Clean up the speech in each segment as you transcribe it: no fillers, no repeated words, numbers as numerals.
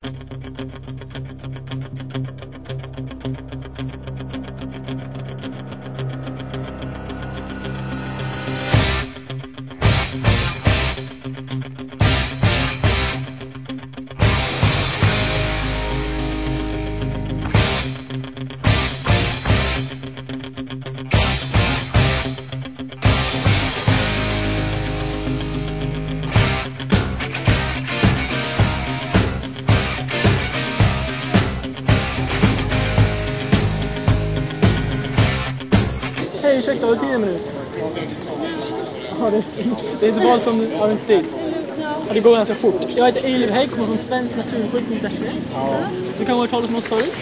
Hej, ursäkta, har du 10 minuter? Ja, det är inte bara som har inte tid. Ja, det går ganska fort. Jag heter Eilif Hägg, kommer från svensknaturskydd.se. Du kan vara talas med oss förut?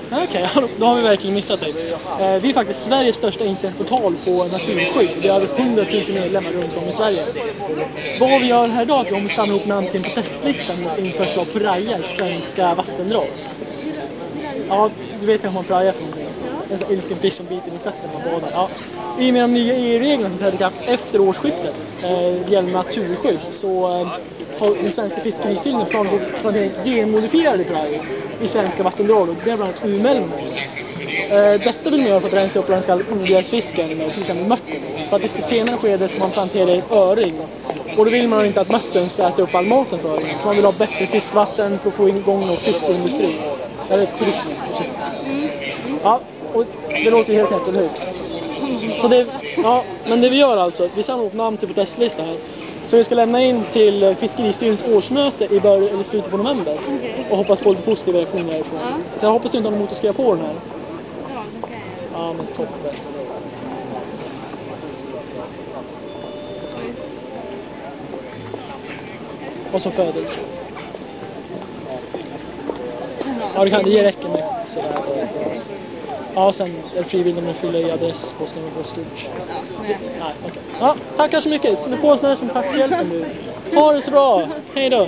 Nej. Okej, då har vi verkligen missat dig. Vi är faktiskt Sveriges största internetportal på naturskydd. Vi har över 100 000 medlemmar runt om i Sverige. Vad vi gör här idag är att vi samlar ihop namn till en protestlistan mot införsel av praja i svenska vattendrag. Ja, du vet kanske vad praja är för någonting. En sån ilsken fisk som biter i fötterna när man badar. Ja. I och med de nya EU-reglerna som trädde i kraft efter årsskiftet gällande naturskydd så har den svenska fiskeristyrelsen planer på att plantera genmodifierade praja i svenska vattendrag och det är bland annat Umeälven. Detta vill man göra för att rensa upp den ska ogräsfisken, till exempel mörten. För att i senare skede ska man plantera i öring. Och då vill man inte att mörten ska äta upp all maten för öringen. Så man vill ha bättre fiskvatten för att få igång någon fiskeindustri. Eller turismen. Ja, och det låter helt rätt, eller hur? Så det, ja, men det vi gör alltså, vi samlar upp namn till protestlistan här. Så vi ska lämna in till Fiskeristyrelsens årsmöte i eller slutet på november. Och hoppas på lite positiva reaktioner därifrån. Så jag hoppas du inte har något emot att skriva på den här. Ja, men toppen. Och så födelse. Ja, det räcker med sådär. Ja, sen är det frivilligt om man fyller i adress på snurr på stort. Nej, okej. Ja, tackar så mycket. Så du får en sån här som tack för hjälpen nu. Ha det så bra. Hej då.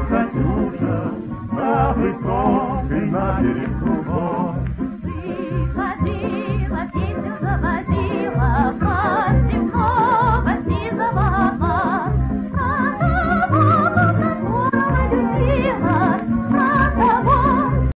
Катюша, на высокой набережной.